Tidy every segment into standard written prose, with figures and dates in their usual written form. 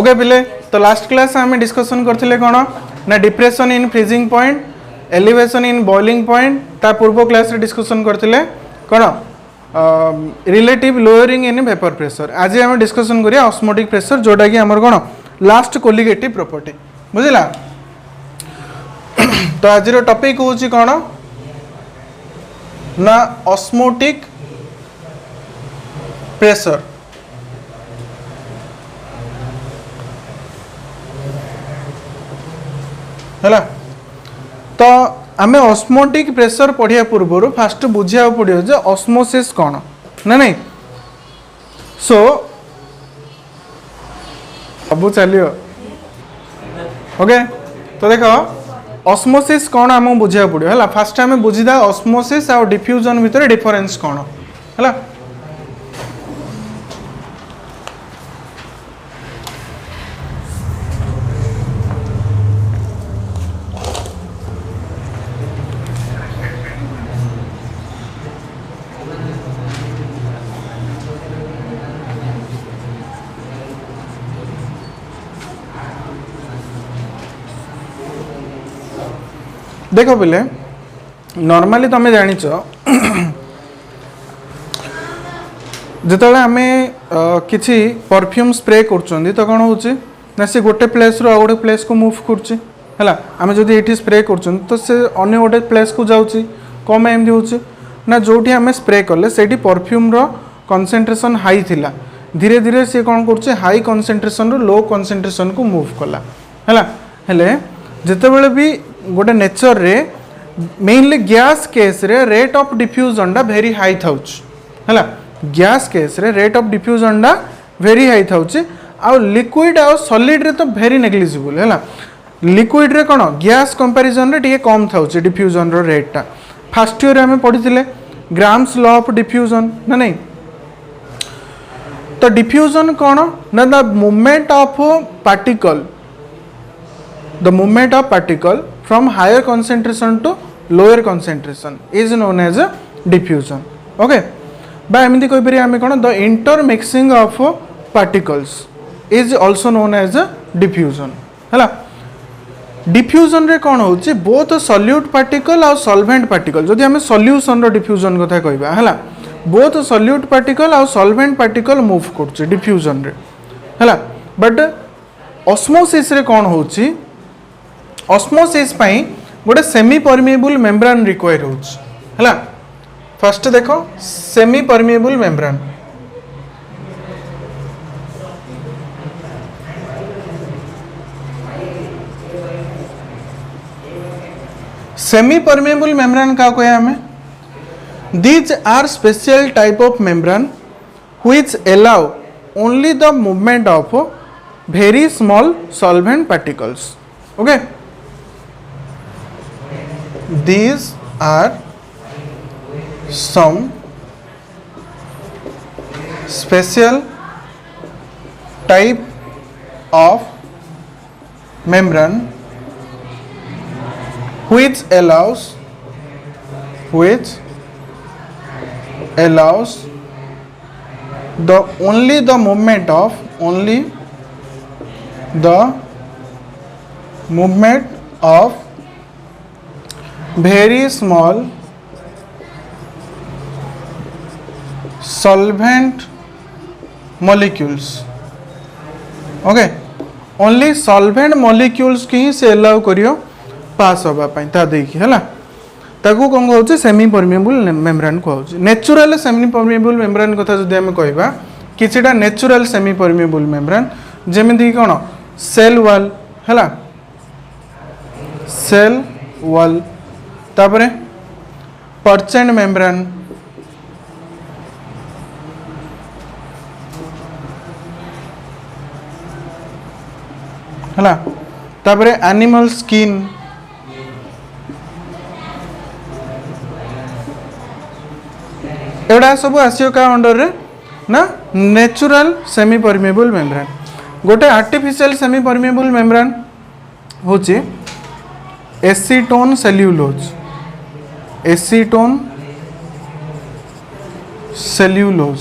Okay पिले तो last class आम डिस्कसन करथिले कोन ना depression in freezing point elevation in boiling point ता पूर्व क्लास रे डिस्कसन करथिले कोन relative lowering in vapour pressure. आज आम डिस्कसन करिया ऑस्मोटिक प्रेशर जोटा कि हमर कोन लास्ट कोलिगेटिव प्रॉपर्टी बुझिला। तो आज रो टॉपिक होची कोन ना ऑस्मोटिक प्रेशर। है तो आमे ऑस्मोटिक प्रेशर पढ़िया पूर्व फास्ट बुझा पड़ो जे ऑस्मोसिस कौन ना नहीं। सो सब चलियो ओके। तो देख ऑस्मोसिस कौन आम बुझा पड़ो है। फास्ट आम बुझीदा ऑस्मोसिस और डिफ्यूजन भितर डिफरेंस कौन है। देखो बोले नॉर्मली तुम जानिच जिते आम किसी परफ्यूम स्प्रे कर तो कौन हो सी गोटे प्लेस रू गोटे प्लेस को मूव कर आम जब ये स्प्रे कर तो से अन्य गोटे प्लेस को जाऊँगी कम एमती हो जो आम स्प्रे कले से परफ्यूम रो कंसंट्रेशन हाई थिला धीरे धीरे सी कौन कर हाई कंसंट्रेशन रो लो कंसंट्रेशन को मूव कला है। जितेबले भी गोटे नेचर रे मेनली गैस केस रे रेट ऑफ डिफ्यूजन डा वेरी हाई थाउच है। गैस केस रे रेट ऑफ डिफ्यूजन डा वेरी हाई थाउच आ लिक्विड आ सॉलिड रे तो वेरी नेग्लिजिबल है। लिक्विड रे कौन गैस कंपैरिजन रे टिके कम थाउच डिफ्यूजन रो रेट टा फर्स्ट ईयर आम पढ़ी ग्राम्स लॉ ऑफ डिफ्यूजन ना नहीं। तो डिफ्यूजन कौन ना the movement of particle the movement of particle from higher concentration to lower concentration is known as a diffusion okay by एमती कोई परि आमे कोन the intermixing of particles is also known as a diffusion हला। diffusion रे कोन होची both solute particle और solvent particle जदि आमे solution रो diffusion कथा कहबा हला both solute particle और solvent particle move करछ diffusion रे हला। बट osmosis रे कोन होची ऑस्मोसिस पाई गोटे सेमी परमिएबल मेम्ब्रेन रिक्वायर है। फर्स्ट देखो semi permeable membrane semi permeable membrane का कहे हमें these are special type of membrane which allow only the movement of very small solvent particles okay. These are some special type of membrane which allows the only the movement of very small solvent molecules okay only solvent molecules की से allow करियो पास होबा पई ता देखि हला ताकू कोन होची सेमी परमिएबल मेम्ब्रेन को होची। नेचुरल सेमी परमिएबल मेम्ब्रेन कथा जदि हम कहबा किछिटा नेचुरल सेमी परमिएबल मेम्ब्रेन जेमिति कोन सेल वॉल हला सेल वॉल तापरे पर्चेंट मेम्ब्रेन हला तापरे एनिमल स्किन एडा सब आसियो का अंडर रे ना नेचुरल सेमी परमिएबल मेम्ब्रेन। गोटे आर्टिफिशियल सेमी परमिएबल मेम्ब्रेन होची एसीटोन सेल्यूलोज एसीटोन सेल्यूलोज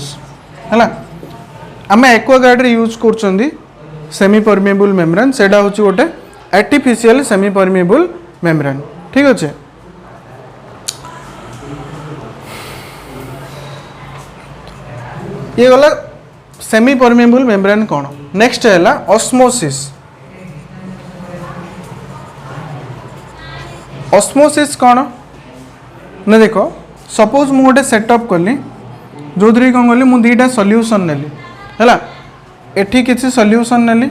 है। आम एक्वागार्ड यूज कर सेमी परमिएबल मेम्ब्रेन सेटा हूँ गोटे आर्टिफिशियल सेमी परमिएबल मेम्ब्रेन ठीक अच्छे। ये गला सेमी परमिएबल मेम्ब्रेन कौन। नेक्स्ट है ऑस्मोसिस। ऑस्मोसिस कौन ना देखो सपोज मु गोटे सेटअप कली जो कौन कली मु दीटा सॉल्यूशन नेली है एठी किसी सॉल्यूशन नेली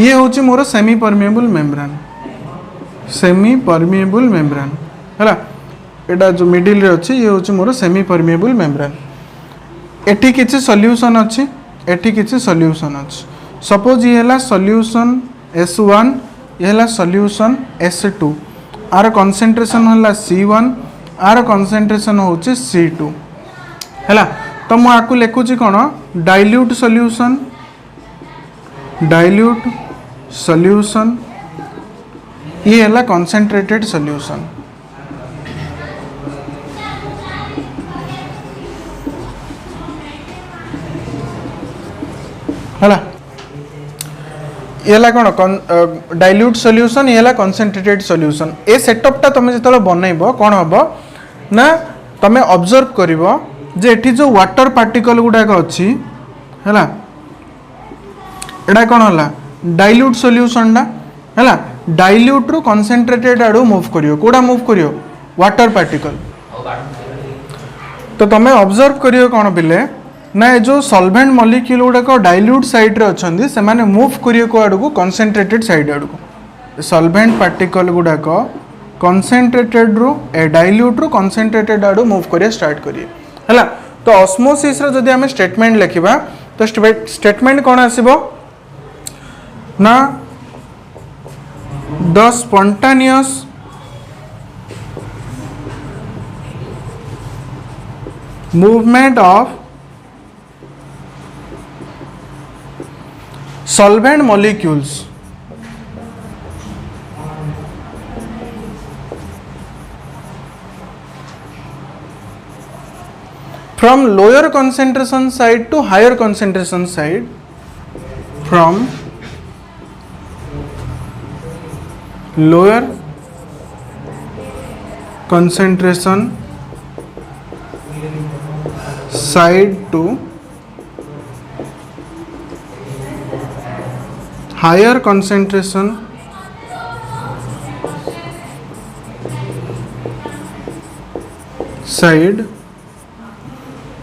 ये हूँ मोर semi permeable membrane. Semi permeable membrane है एटा जो मिडिल रे अच्छी ये हूँ मोर सेमी परमिएबल मेम्ब्रेन। एठी किसी सॉल्यूशन अच्छी एठी किसी सॉल्यूशन अच्छी सपोज ये है सॉल्यूशन S1 ये है सॉल्यूशन S2 आर कंसंट्रेशन है C1 आर कंसंट्रेशन होची C2 है तो मु आपको लिखुची कौन डाइल्यूट सॉल्यूशन डाइल्यूट सॉल्यूशन ये है कंसंट्रेटेड सॉल्यूशन है ये कौन डाइल्यूट सॉल्यूशन ये कंसंट्रेटेड सॉल्यूशन। ए सेटअपटा तुम जो बनइब कौन हम ना तुम ऑब्जर्व कर जे एठी जो वाटर पार्टिकल गुड़ाक अच्छी है एटा कौन है डाइल्यूट सॉल्यूशन टा है डाइल्यूट रु कंसंट्रेटेड आड़ू मूव करियो कोडा मूव करियो वाटर पार्टिकल। तो तुम ऑब्जर्व करियो कौन पिले ना जो सॉल्वेंट मॉलिक्यूल गुड़ाक डाइल्यूट साइड रे अच्छंदी से माने मूव करियो को आड़ू कंसंट्रेटेड साइड आड़ू सॉल्वेंट पार्टिकल गुड़ाक कंसंट्रेटेड रु ए डाइल्यूट रु कंसंट्रेटेड आड़ू मूव करिया स्टार्ट करिए है। तो ऑस्मोसिस रो जदि हमें स्टेटमेंट लिखिबा तो स्टेटमेंट कौन आसीबो ना the spontaneous movement of solvent molecules from lower concentration side to higher concentration side from lower concentration side to higher concentration side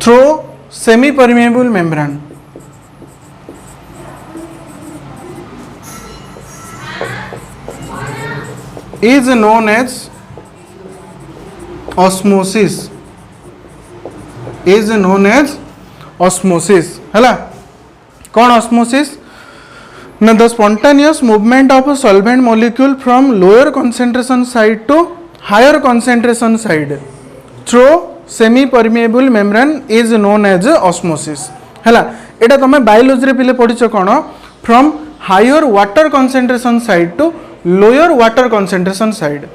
through semi permeable membrane is known as osmosis is known as osmosis है कौन osmosis ना the spontaneous movement of a solvent molecule from lower concentration side to higher concentration side through semi permeable membrane is known as osmosis है। एटा तुम biology रे पिले पढ़िछ कौन from higher water concentration side to lower water concentration side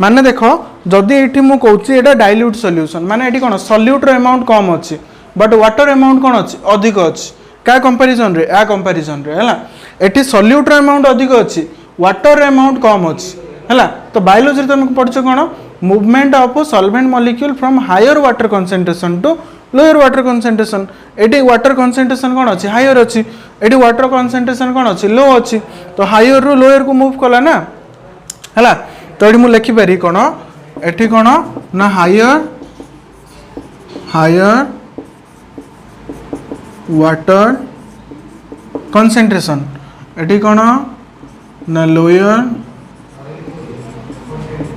माने देख जदि ये मुझे कहूँ एटा डाइल्यूट सॉल्यूशन माने एटी कौन सॉल्यूट रो अमाउंट कम अच्छी बट वाटर अमाउंट कौन अच्छी अधिक अच्छी क्या कंपैरिजन रे आ कंपैरिजन रे है एटी सॉल्यूट अमाउंट अधिक अच्छी वाटर अमाउंट कम अच्छी है। तो बायोलॉजी तुम पढ़छ कौन movement of solvent molecule from higher water concentration to lower water concentration एटी वाटर कंसंट्रेशन कौन अच्छी हायर अच्छी एटी वाटर कंसंट्रेशन कौन अच्छी लो अच्छी तो हायर रु लोअर को मूव कला ना है। तो ये मुझे लिखिपारी कौन एटी कौन ना हायर हायर वाटर कंसंट्रेशन एटी कौन ना लोअर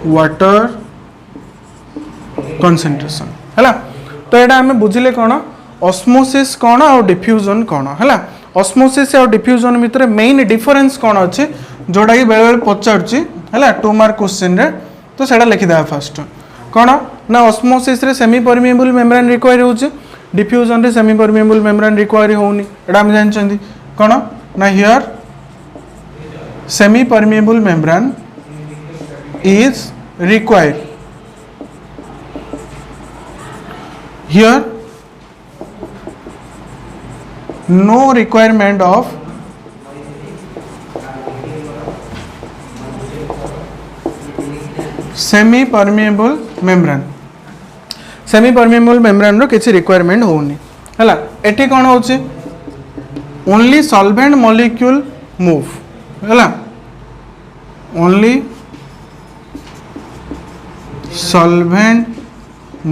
वाटर कंसंट्रेशन है। तो यहाँ आम बुझे कौन ऑस्मोसिस कौन और डिफ्यूजन कौन है। ऑस्मोसिस और डिफ्यूजन भितर मेन डिफरेंस कौन अच्छी जोटा कि बेले बेले पचारुची है 2 मार्क क्वेश्चन रे तो सेटा लिखिदा फर्स्ट कौन ना ऑस्मोसिस रे सेमी परमिएबल मेम्ब्रेन रिक्वायर होची डिफ्यूजन रे सेमी परमिएबल मेम्ब्रेन रिक्वायर होनी एटा हम जानछंदी कौन ना here semi permeable membrane is required here no requirement of semi permeable membrane semi permeable membrane रो किसी रिक्वायरमेंट होनी हला एठी कोन होची ओनली सॉल्वेंट मॉलिक्यूल मूव हला only solvent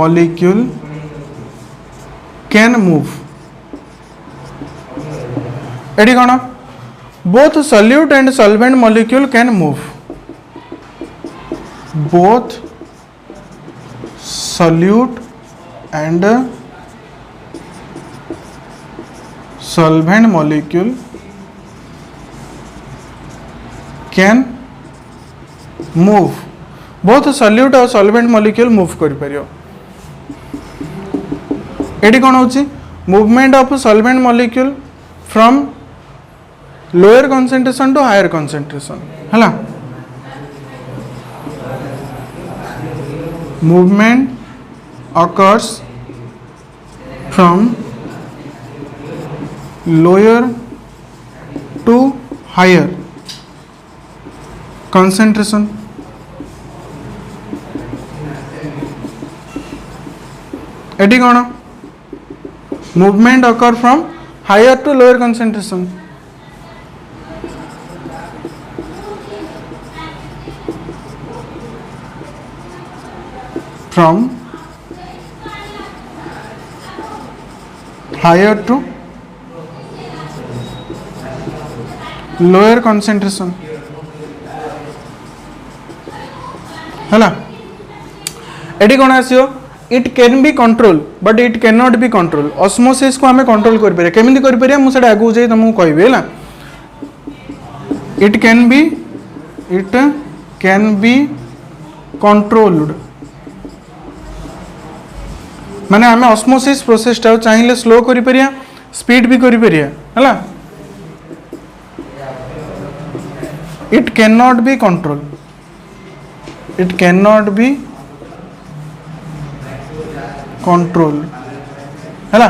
molecule can move एठी कोन both solute and solvent molecule can move both solute and solvent molecule can move both solute और solvent molecule move कर परियो एडी कोन होची movement of solvent molecule from lower concentration to higher concentration हला movement occurs from lower to higher concentration eighty कौन movement occur from higher to lower concentration from higher to lower concentration है ना एटी कौन आसियो it can be control but it can not be control osmosis को हमें control कर परिया केमिति कर परिया मु सेटा आगु जाई तुमको कहबे हैला इट कैन बी कंट्रोल्ड माने आमे ऑस्मोसिस प्रोसेस टा चाहिए स्लो करि परिया स्पीड भी करि परिया हैला it can not be control it can not be control हैला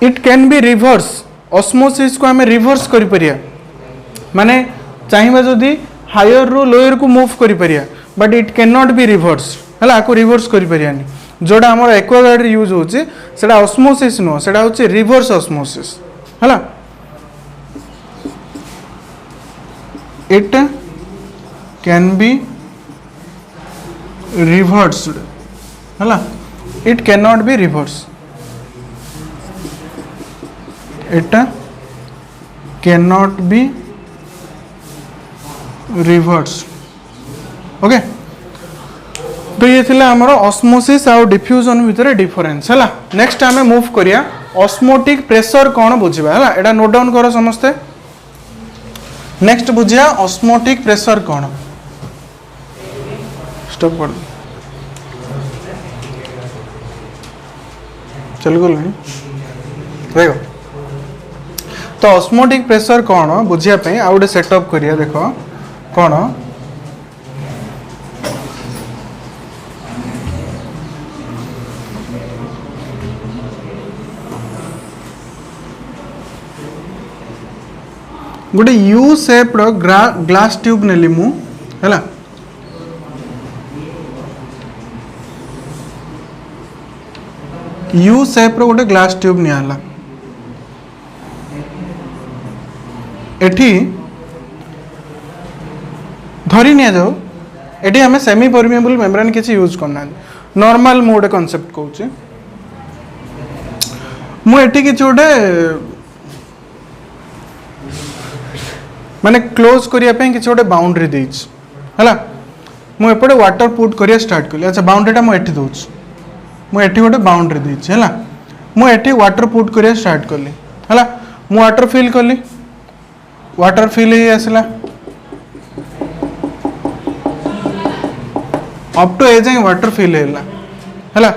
it can be reverse osmosis को आमे रिवर्स करि परिया माने चाहिए जदी हायर रो लोअर को मूव करि परिया but it can not be reverse हैला को रिवर्स करि परियानी जोड़ा आमर एक्वागार्ड यूज होची सेटा ऑस्मोसिस नो सेटा होची रिवर्स ऑस्मोसिस हैला इट कैन बी रिवर्स्ड हैला it can not be reverse it can not be reversed okay तो ये थिला हमरो ऑस्मोसिस और डिफ्यूजन भितर डिफरेंस हैला नेक्स्ट आमे मूव करिया ऑस्मोटिक प्रेशर कोन बुझिबा हैला एटा नोट डाउन करो समस्ते नेक्स्ट बुझिया ऑस्मोटिक प्रेशर कोन स्टॉप कर चल गलो देखो तो ऑस्मोटिक प्रेशर कोन बुझिया पे आउडे सेटअप करिया देखो कोन गोटे यू शेप रो ग्लास ट्यूब नेली मु हैला यू शेप रो गोटे ग्लास ट्यूब नियाला एठी धरी निया जाओ एठी हमें सेमी परमेबल मेम्ब्रेन किसी यूज करना नॉर्मल मु गोटे कांसेप्ट कहूचे मु एठी किछि गोटे माने क्लोज करिया पे किसी गोटे बाउंड्री देइछ हैला मु एपटे वाटर पुट करिया स्टार्ट कली अच्छा बाउंड्रीटा मु एठी दोछ मु एठी गोटे बाउंड्री देइछ हैला मु एठी वाटर पुट करिया स्टार्ट कली हैला मु वाटर फिल कली वाटर फिल ही आसला अप टू ए जाय वाटर फिल हैला हैला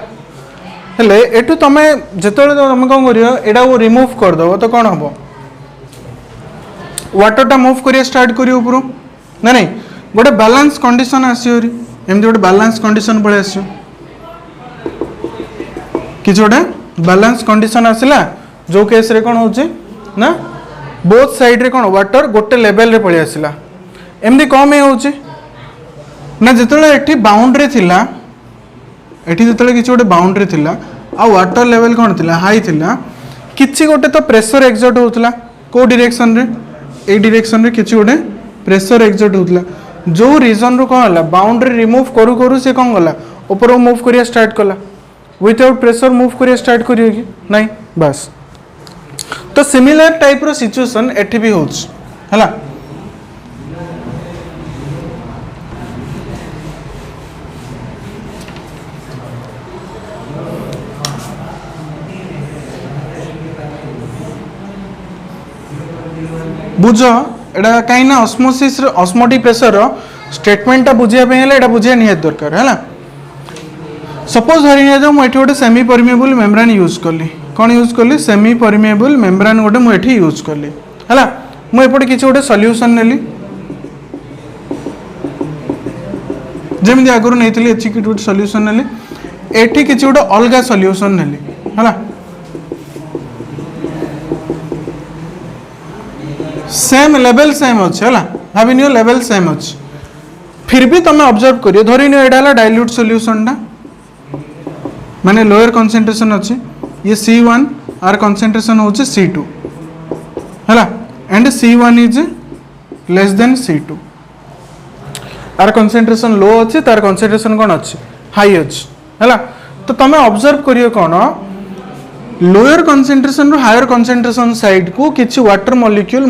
हेले एठू तमे जेतले तमे कोन करियो एडा वो रिमूव कर दो तो कोन हबो वाटरटा मूव करिया स्टार्ट करियो ऊपर ना नहीं गोटे बैलेंस कंडीशन आसियो एमती गोटे बैलेंस कंडीशन पळे आसियो कि गोटे बैलेंस कंडीशन आसला जो केस रे कौन होची ना बोथ साइड रे कौन वाटर गोटे लेवल रे पळि आसिला एमदी कम होची ना जिते एठी बाउंड्री थिला एठी जिते किसी गोटे बाउंड्री थिला आ वाटर लेवल कौन थिला हाई थिला किसी गोटे तो प्रेशर एक्सर्ट होतला को डायरेक्शन रे ए डायरेक्शन रे किसी गोटे प्रेशर एक्सर्ट होतला जो रीजन रो कौन होला बाउंड्री रिमूव करू करू से कौन गला ऊपर मूव करिया स्टार्ट कला विदाउट प्रेशर मूव करिया स्टार्ट करियो कि नहीं बस तो सिमिलर टाइप रो सिचुएशन एठी भी होछ हला बुझ एटा कहीं ना ऑस्मोसिस ऑस्मोटिक प्रेशर स्टेटमेंट टा बुझिया पे हेला एटा बुझिया निहात दरकार हैला सपोज धरि ने जो मु एठी गोटे सेमी परमेबल मेम्ब्रेन यूज करली कौन यूज करली सेमी परमेबल मेम्ब्रेन गोटे मु एठी यूज करली हैला मु एपटे किछि गोटे सॉल्यूशन नेली जेमि आगुर नेथिली एछि कि गोटे सॉल्यूशन नेली एठी किछि गोटे अलगा सॉल्यूशन नेली हैला सेम लेवल सेम अच्छे है भाभी नियो लेवल सेम अच्छे फिर भी तुम ऑब्जर्व करियो धरी नियो एडा ला डाइल्यूट सॉल्यूशन टा माने लोअर कंसंट्रेशन अच्छे ये C1 आर कंसंट्रेशन होचे C2 हैला and C1 is less than C2 आर कंसंट्रेशन लो अच्छे तार कंसंट्रेशन कोन अच्छे हाई अच्छे हैला तो तुम ऑब्जर्व करियो कोन लोअर कंसंट्रेशन रो हायर कंसंट्रेशन साइड को किछि वाटर मॉलिक्यूल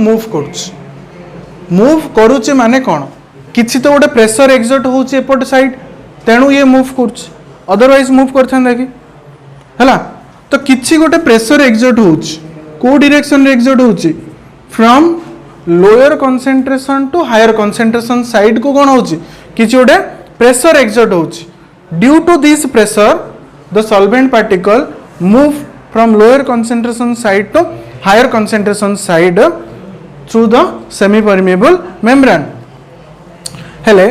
मूव करूचे माने कोन किछि तो गोटे प्रेशर एक्सर्ट होउचे एपट साइड तेणु ये मूव करूचे अदरवाइज मूव करथांदा कि हैला तो किछि गोटे प्रेशर एक्सर्ट होउचे को डायरेक्शन रे एक्सर्ट होउचे from lower concentration to higher concentration side को कोन होउचे किछि गोटे प्रेशर एक्सर्ट होउचे due to this pressure the solvent particle move from lower concentration side to higher concentration side through the semi permeable membrane हेले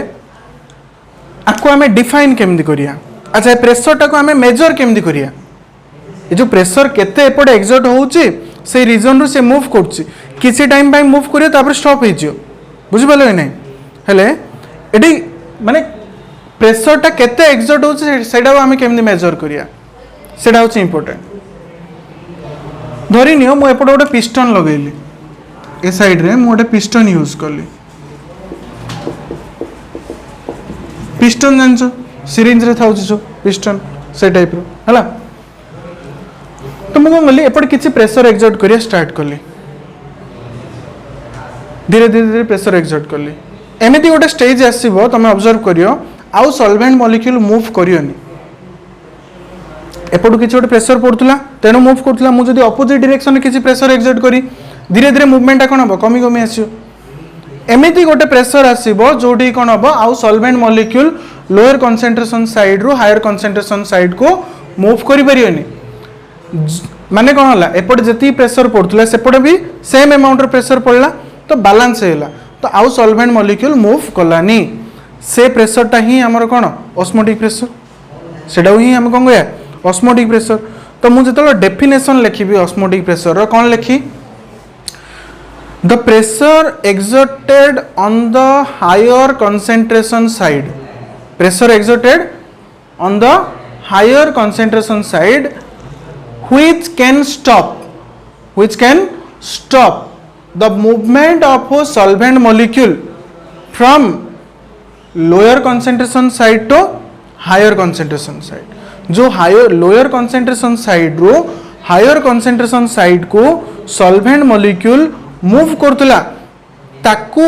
आपको हमें डिफाइन केमदी करिया अच्छा प्रेशर टा को हमें मेजर केमदी करिया ये जो प्रेशर केते एपटे एक्सर्ट होउची से रीजन रो से मूव करची किसी टाइम बाय मूव करियो तापर स्टॉप हे जियो बुझि पालो नै हेले एडी माने प्रेशर टा केते एक्सर्ट होउची सेडा हमें केमदी मेजर करिया सेडा होची इंपोर्टेंट धरी नियो मु एपटे गोटे पिस्टन लगेली ए साइड रे मु गोटे पिस्टन यूज करली पिस्टन जानछो सिरिंज रे थाउची जो पिस्टन से टाइप रो हला तो मु गली एपटे किछि प्रेशर एक्सर्ट करिया स्टार्ट करली धीरे धीरे प्रेशर एक्सर्ट करली एमिति गोटे स्टेज आसीबो तमे ऑब्जर्व करियो आउ सॉल्वेंट मॉलिक्यूल मूव करियोनी एपटू किसी गोटे प्रेशर पड़ूला तेणु मूव करूला मुझे अपोजिट डायरेक्शन में किसी प्रेशर एक्सर्ट करी धीरे धीरे मुवमेंट कौन हम कमी कमी आसो एमती गोटे प्रेशर आसो जोटी कौन हम आउ solvent molecule lower concentration side रु हायर कंसंट्रेशन साइड को मूव करि परियोनी माने कौन है एपटे जति प्रेशर पड़ूला सेपटे भी सेम अमाउंट प्रेशर पड़ला तो बैलेंस है तो आउ सॉल्वेंट मॉलिक्यूल मूव कलानी से प्रेशरटा ही आमर कौन ऑस्मोटिक प्रेशर सेटा ही आम कौन कह ऑस्मोटिक प्रेशर तो मुझे जो डेफिनेशन लिखी ऑस्मोटिक प्रेशर कौन लिखी the pressure exerted on the higher concentration side pressure exerted on the higher concentration side which can stop the movement of a solvent molecule from lower concentration side to higher concentration side जो higher lower concentration side रो higher concentration side को solvent molecule move Kartala ताकू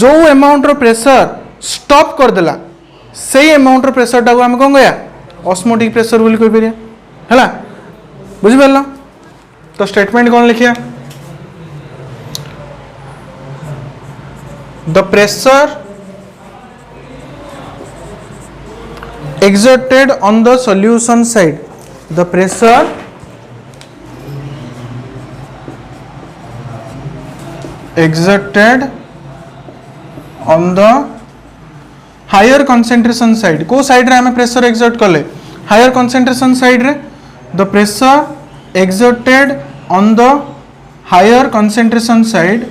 जो amount रो pressure stop कर देला से amount रो pressure टाको हम कोन गया ऑस्मोटिक प्रेशर बोली कहि परिया हला बुझि परला तो स्टेटमेंट कौन लिखिया the pressure exerted on the solution side the pressure exerted on the higher concentration side को साइड रे हमें प्रेशर एक्सर्ट कले हायर कंसंट्रेशन साइड रे the pressure exerted on the higher concentration side,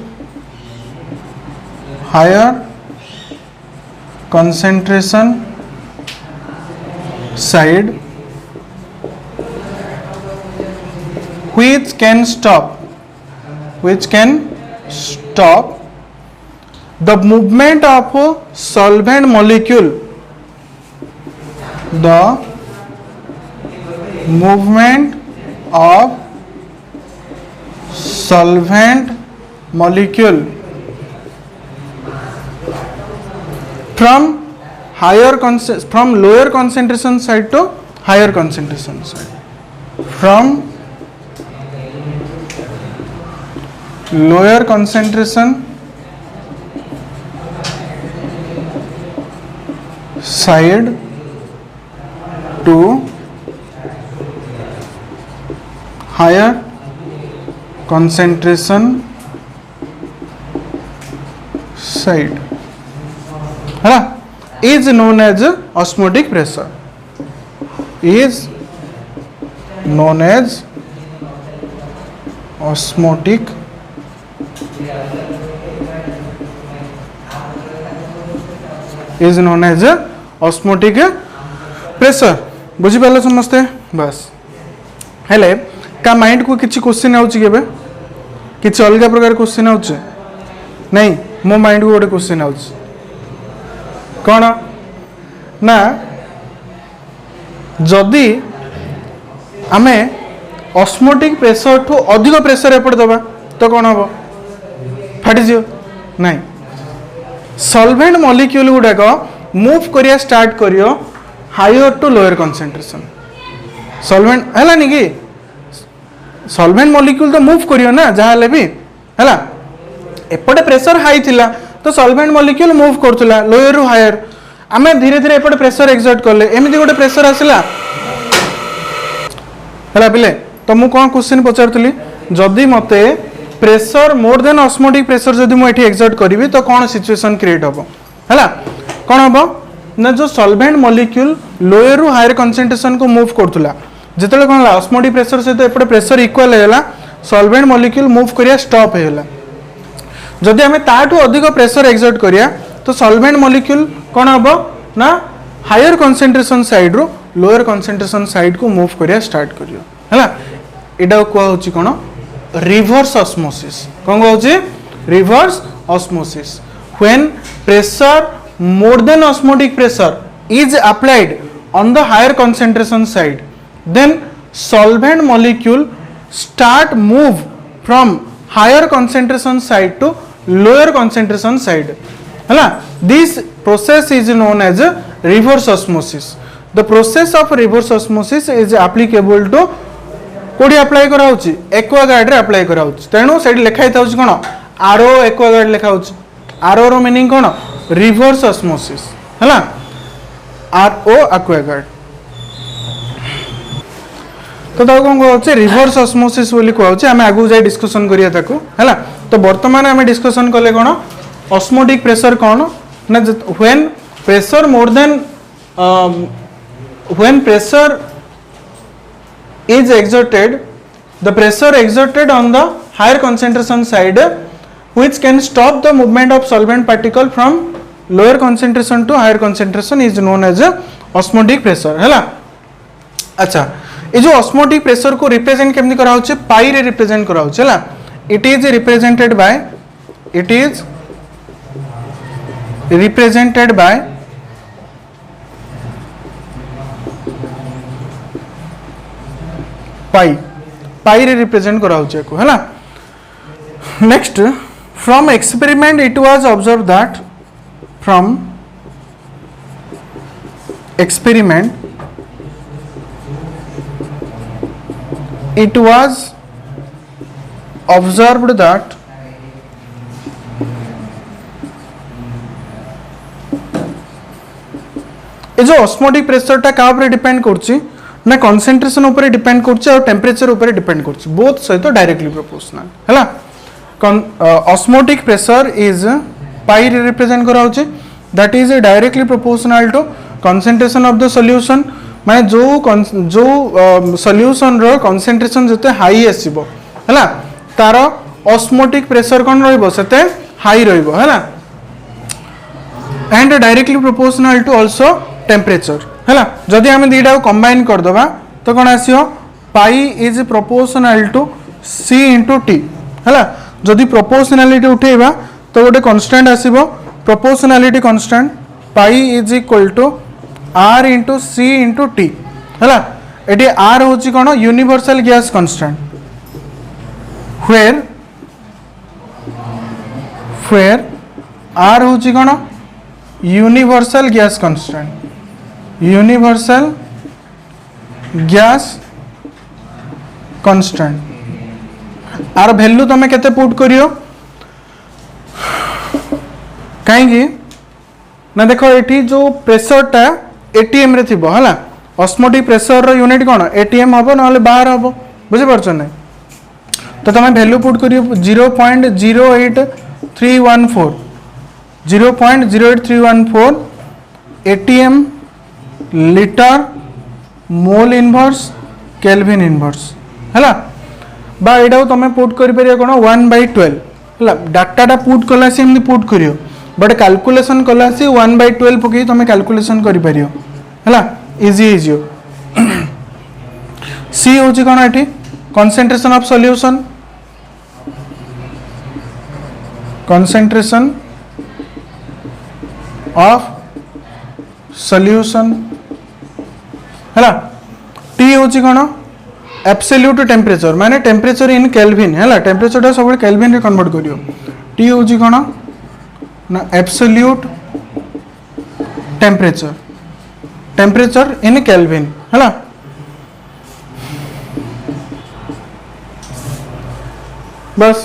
higher concentration side, which can stop the movement of solvent molecule, the movement of solvent molecule from lower concentration side to higher concentration side, from lower concentration side to higher concentration side, है ना, is known as osmotic pressure, is known as osmotic is known as osmotic pressure. बुझी पाल समस्ते बस हेले का mind को किसी question आउची केबे किसी अलग प्रकार क्वेश्चन आउची नहीं मो माइंड को गोटे क्वेश्चन आउची कौन ना जदि आमे ऑस्मोटिक प्रेशर ठू अधिक प्रेशर एपट दबा तो कौन हम फाटीज नहीं सॉल्वेंट मॉलिक्यूल गुड़ाक मूव करिया स्टार्ट करियो higher to lower concentration solvent है नी कि सॉल्वेंट मॉलिक्यूल तो मूव करियो ना जहाँ हेले भी है एपटे प्रेशर हाई थिला तो सॉल्वेंट मॉलिक्यूल मूव करथुला लोअर रु हायर आमे धीरे धीरे एपटे प्रेशर एक्सर्ट करले एमिति गोटे प्रेशर आसिला है पिले तो मु कौन क्वेश्चन पचारुली जदि मते pressure more than osmotic pressure जदि मु एठी एक्सर्ट करिवि तो कौन सिचुएशन क्रिएट हबो हैला कौन हबो ना जो सॉल्वेंट मॉलिक्यूल लोअर रु हायर कंसंट्रेशन को मूव करथुला जेतेले कोन ऑस्मोटिक प्रेशर से तो एपटे प्रेशर इक्वल हैला सॉल्वेंट मॉलिक्यूल मूव करिया स्टॉप हैला जदि हमें ताठू अधिक प्रेशर एक्सर्ट करिया तो सॉल्वेंट मॉलिक्यूल कौन हबो ना हायर कंसंट्रेशन साइड रो लोअर कंसंट्रेशन साइड को मूव करिया स्टार्ट करियो हैला एडा को होची कोन रिवर्स ऑस्मोसिस कौन होची reverse osmosis when pressure more than osmotic pressure is applied on the higher concentration side then solvent molecule start move from higher concentration side to lower concentration side है ना this process is known as reverse osmosis the process of reverse osmosis is applicable to कोडी apply करा होची Aquaguard रे apply करा होची तेनु सेडी लिखाई थाउची कोन आरओ एक्वागार्ड लिखा होची आरओ रो मीनिंग कोन रिवर्स ऑस्मोसिस है ना आरओ एक्वागार्ड तो ताको कोन कहउचे रिवर्स ऑस्मोसिस बोली कहउचे हमें आगु जाय डिस्कशन करिया ताको हैला तो वर्तमान हमें डिस्कशन करले कोन ऑस्मोटिक प्रेशर कोन ना when pressure more then when pressure is exerted the pressure exerted on the higher concentration side which can stop the movement of solvent particle from lower concentration to higher concentration is known as osmotic pressure है ना अच्छा ये जो osmotic pressure को represent केमनी करा होचे पाई रे represent करा होचे है ना it is represented by पाई रे रिप्रेजेंट करा होचे को है ना next from experiment it was observe that from experiment it was observed that ये जो ऑस्मोटिक प्रेशर टा का ऊपर डिपेंड करछि ना कंसंट्रेशन ऊपर डिपेंड करछि और टेम्परेचर ऊपर डिपेंड करछि बोथ सहित डायरेक्टली प्रोपोर्शनल हैला osmotic pressure is pi represent करा होछि that is directly proportional to concentration of the solution माने जो सॉल्यूशन रो कंसंट्रेशन जते हाई आसीबो हैला तार ऑस्मोटिक प्रेशर कोन रहइबो सेते हाई रहइबो हैला and directly proportional to also temperature हैला जदि हम दीटा को कंबाइन कर दबा तो कोन आसीयो pi is proportional to C into T हैला जदि प्रोपोर्शनलिटी उठेबा तो गोटे कांस्टेंट आसीबो proportionality constant pi is equal to R into C into T हैला एटी आर होची कोन universal gas constant where r होची कोन universal gas constant universal gas constant R value तमे केते पुट करियो कहीं ना देखो एठी जो प्रेशर टा एटीएम रे थिबो हला ऑस्मोटिक प्रेशर रो यूनिट कोन एटीएम हबो नले बाहर हबो बुझि परछ नै तो तमे वैल्यू पुट करियो 0.08314 0.08314 ATM litre mole inverse kelvin inverse हला बा एडा तमे पुट करि परियो कोन 1/12 हला डाटाटा पुट कला से एमनी पुट करियो बट कैलकुलेशन कला से 1/12 पकई तुम कैलकुलेशन करि परियो हला इजी इजियो सी होची कोन एठी concentration of solution concentration of solution हला टी होची कोन एब्सोल्यूट टेम्परेचर माने टेम्परेचर इन केल्विन हला टेम्परेचर टा सब केल्विन रे कन्वर्ट करियो टी होची कोन ना एब्सोल्यूट टेम्परेचर इन केल्विन हैला बस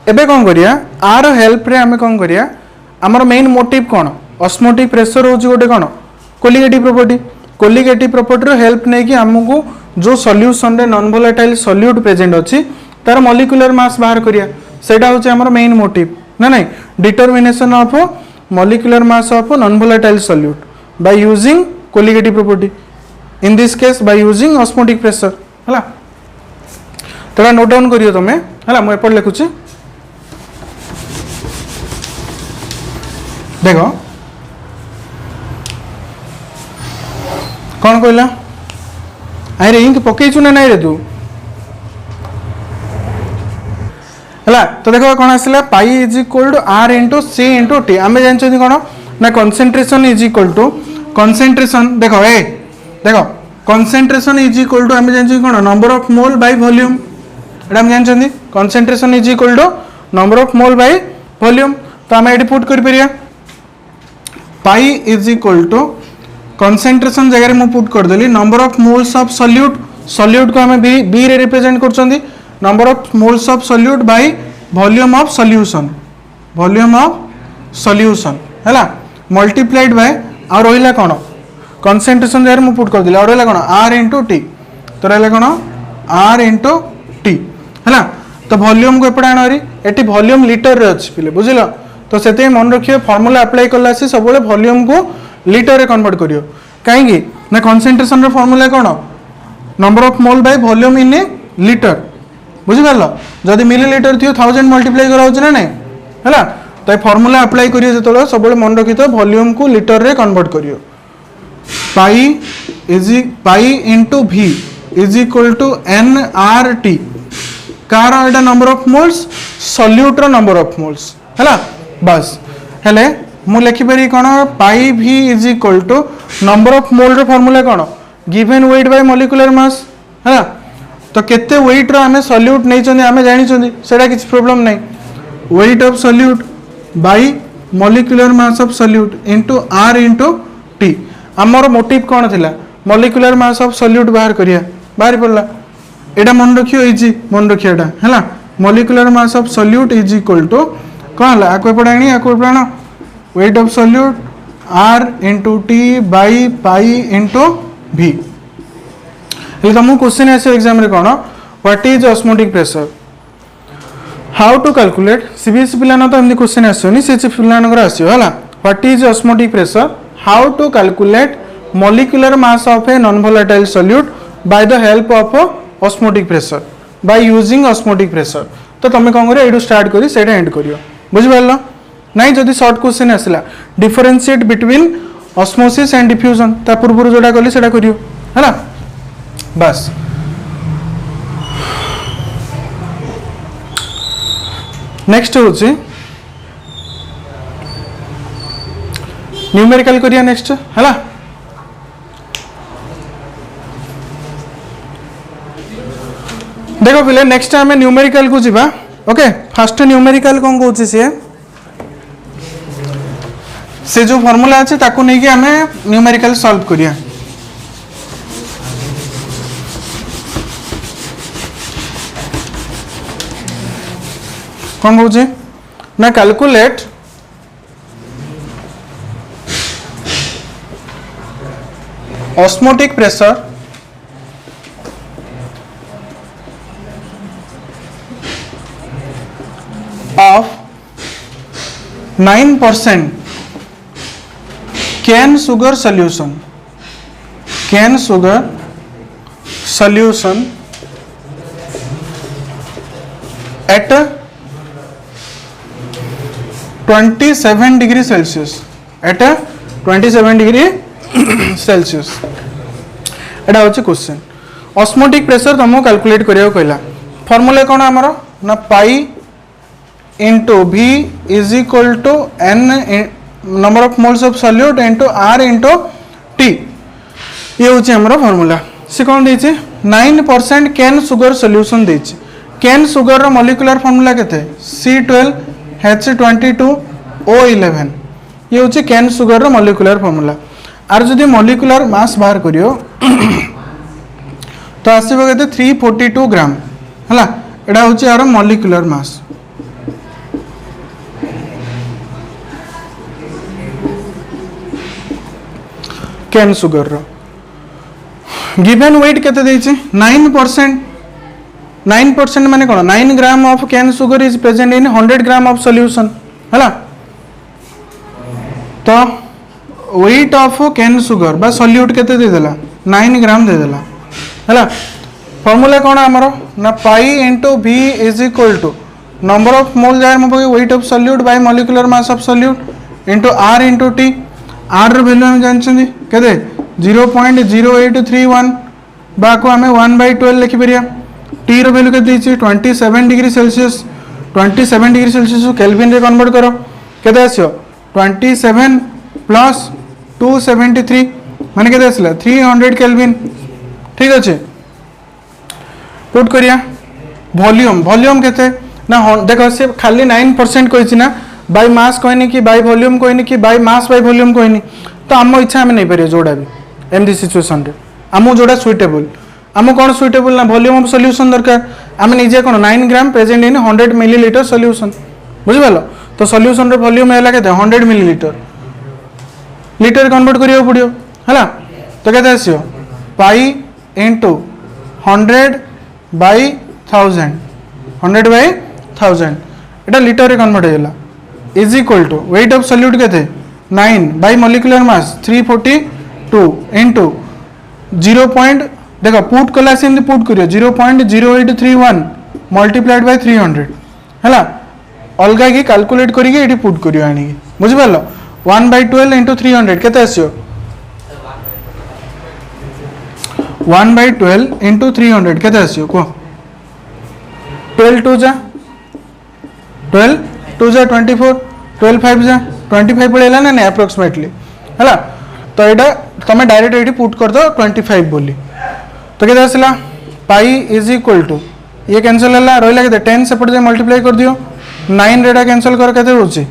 एबे कौन करिया आर हेल्प रे हमें कौन करिया हमर मेन मोटिव कौन ऑस्मोटिक प्रेशर होची गोटे कौन कोलिगेटिव प्रॉपर्टी रो हेल्प नै कि हमको जो सॉल्यूशन रे नॉन वोलेटाइल सॉल्यूट प्रेजेंट अछि तार मॉलिक्यूलर मास बाहर करिया सेटा होची हमर मेन मोटिव ना नहीं determination of molecular mass of non volatile solute by using colligative property in this case by using osmotic pressure हला तोरा नोट डाउन करियो तमे हला म एपर लिखुची देखो कौन कहला अरे इंक पकेइछु ना नहीं रे तू हला तो देखो कौन आसला pi is equal to R into C into T आम जानते कौन ना concentration is equal to concentration देखो कंसंट्रेशन इज इक्वल टू आम जानते कौन number of mole by volume एटा हम जानते concentration is equal to number of mole by volume तो आम ये पुट कर परिया pi is equal to concentration जगह मु पुट कर देली number of moles of solute को हमें बी रे रिप्रेजेंट करछंदी number of moles of solute by volume of solution हैला मल्टीप्लाइड बाय आ रहिला कोन कंसंट्रेशन जगह मु पुट कर देली आ रहिला कोन आर इंटू टी तो रहिला कोन आर इंटू टी हैला तो वॉल्यूम को एपडा आनरी एटी वॉल्यूम लीटर रे अछि पिले बुझिलो तो सेते मन रखियो फार्मूला अप्लाई करला से सब वॉल्यूम को लीटर रे कन्वर्ट करियो काहेकि ना कंसंट्रेशन रो फार्मूला कोन number of mole by volume in a litre बुझि परलो जदी मिलीलीटर थियो 1000 मल्टीप्लाई करा होछ ना नहीं हैला तो ए फार्मूला अप्लाई करियो जतलो सब मन रखितो वॉल्यूम को लीटर रे कन्वर्ट करियो pi into v is equal to nRT कार एटा नंबर ऑफ मोल्स सॉल्यूट रो नंबर ऑफ मोल्स हैला बस हेले मु लिखि परी कोन pi v is equal to number of mole रो फार्मूला कोन given weight by molecular mass हैला तो केते वेट रो हमें सॉल्यूट नै चंदी हमें जानि चंदी सेडा किछ प्रॉब्लम नै wait of solute by molecular mass of solute into r into t हमर मोटिव कोन थिला मॉलिक्यूलर मास ऑफ सॉल्यूट बाहर करिया बाहर पड़ला एटा मन रखियो इजी मन रखियो एटा हैला molecular mass of solute is equal to कोन ला आको पडाणी आको पडाणो weight of solute r into t by pi into v ये तुम क्वेश्चन आसे एग्जाम रे कोन what is osmotic pressure how to calculate CBSE पिला न तो एमदी क्वेश्चन आसोनी से पिला नगर आसियो हला what is osmotic pressure how to calculate molecular mass of a non volatile solute by the help of osmotic pressure, by using osmotic pressure. तो तुम कौन करियो एडू स्टार्ट करी सेटा एंड करियो बुझि पारलो नहीं जदि शॉर्ट क्वेश्चन आसला differentiate between osmosis and diffusion ता पूर्व जोड़ा कली सेटा करियो हैला बस नेक्स्ट होची न्यूमेरिकल करिया नेक्स्ट हैला देखो पिले नेक्स्ट आम न्यूमेरिकल को जीवा ओके फास्ट न्यूमेरिकल कौन कौन से जो फॉर्मूला अच्छे ताको नहीं कि आम न्यूमेरिकल सॉल्व करिया कौन कौन ना calculate osmotic pressure of 9% cane sugar solution at 27 degree Celsius at 27 degree Celsius एटा होची क्वेश्चन ऑस्मोटिक प्रेशर तुमको कैलकुलेट करिया कहला फार्मूला कोन हमर ना पाई into V is equal to N number of moles of solute into R into T ये होची हमरो formula से कोन देछि 9% कैन सुगर सॉल्यूशन देछि कैन सुगर रो मॉलिक्यूलर फार्मूला केते C12H22O11 ये होची कैन सुगर रो मॉलिक्यूलर फार्मूला आर जदी मॉलिक्यूलर मास बाहर करियो तो आसीबो केते 342 ग्राम हला एडा होची आरो मॉलिक्यूलर मास कैन सुगर रो गिवन वेट केते देछि 9% माने कोन 9 gram of cane sugar is present in 100 gram of solution हला तो वेट ऑफ कैन सुगर बा सॉल्यूट केते दे देला 9 ग्राम दे देला हला फार्मूला कोन हमरो ना पाई into v is equal to number of mole जाय म weight of solute by molecular mass of solute into r into t r रो वैल्यू हम जानछन केते 0.0831 बाको हमें 1/12 लिखि परिया t रो वैल्यू केते छि 27 degree Celsius 27 degree Celsius kelvin रे कन्वर्ट करो केते आसियो 27 प्लस 273 माने केते आसला 300 केल्विन ठीक अछि पुट करिया वॉल्यूम केते ना देखो से खाली 9% कहिछि ना बाय मास कहनी कि बाय वॉल्यूम कहनी कि बाय मास बाय वॉल्यूम कहनी तो आम इच्छा आम नहीं पारे जोड़ा भी एमती सिचुएसन रे आम जोड़ा सुइटेबल आम कौन सुइटेबल ना वॉल्यूम ऑफ सॉल्यूशन दरकार आम निजे कौन 9 gram present in 100 millilitre solution बुझिपाल तो सॉल्यूशन रे वॉल्यूम हैला केते 100 मिलीलीटर लीटर कन्वर्ट करियो पड़ियो हला तो केते आसियो पाई इनटू 100/1000 एटा लीटर रे कन्वर्ट हैला is equal to weight of solute केते 9 बाय मॉलिक्यूलर मास 342 इनटू 0. देखो पुट कला से पुट करियो 0.0831 मल्टीप्लाइड बाय 300 हैला अलगा की कैलकुलेट करिके एठी पुट करियो आनी बुझि पालो 1/12 इनटू 300 केते आसियो 1/12 इनटू 300 केते आसियो को 12 2 जा 12 2 जा 24 12 5 जा 25 पड़ेला ना अप्रोक्सीमेटली हैला तो एटा तमे डायरेक्ट एठी पुट कर दो 25 बोली तो केते आसला पाई इज इक्वल टू ये कैंसिल हला रहला केते 10 सेपट जे मल्टीप्लाई कर दियो 9 रेडा कैंसिल कर केते होची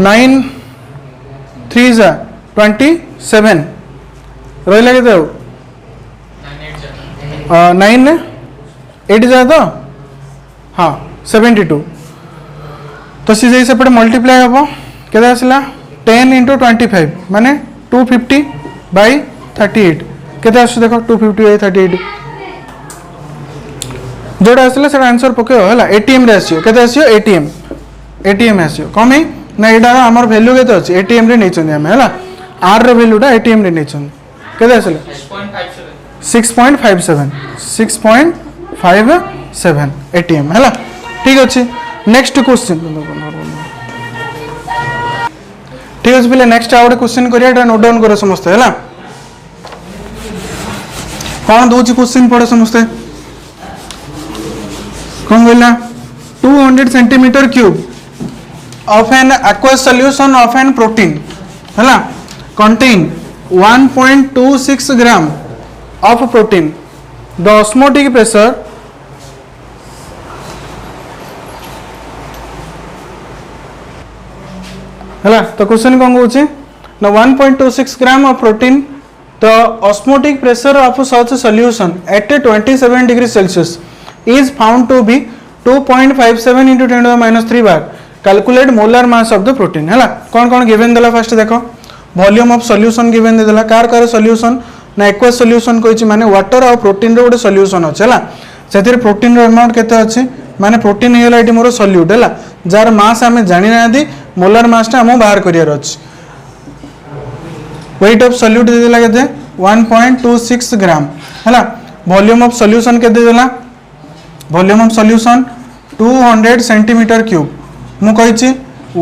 9 3 जा 27 रहला केते 9 8 जा तो हाँ 72 तो सीधे सेपटे मल्टीप्लाई हम केते आसला 10 इंटू 25 माने 250/38 केते आसु देखो 250/38 जोड़ा आसला से आंसर पकेओ हला एटीएम रे आसियो केते आसियो एटीएम आसियो कमी ना एटा हमर वैल्यू केते अछि एटीएम रे नै छन हम हला आर रो वैल्यूटा एटीएम रे नेछन केते आसले 6.57 6.57 एटीएम हैला ठीक अछि नेक्स्ट क्वेश्चन ठीक अछि पहले नेक्स्ट आउट क्वेश्चन करिया एटा नोट डाउन करो समस्त हैला कौन दो क्वेश्चन पढ़ो समस्ते कौन बोला 200 centimetre cube of an aqueous solution of an protein है contain 1.26 gram of protein the osmotic pressure है तो क्वेश्चन कौन कहूँ ना 1.26 gram of protein the osmotic pressure of such solution at 27 degrees Celsius is found to be 2.57 into 10 to the minus 3 bar calculate molar mass of the protein है कौन कौन given देला first देखो वॉल्यूम ऑफ सॉल्यूशन गिवन देला car car solution ना aqueous solution कोइछि माने water और protein रो गोटे सॉल्यूशन अछि हला सेतिर प्रोटीन रो अमाउंट केते अछि माने प्रोटीन हेला एटी मोर सॉल्यूट हला जार मास हमें जानि ना दी मोलर मास ता हम बाहर करियर अछि वेट ऑफ सॉल्यूट दे देला केते 1.26 ग्राम हला वॉल्यूम ऑफ सॉल्यूशन केते देला volume of solution 200 centimetre cube मु कहिछि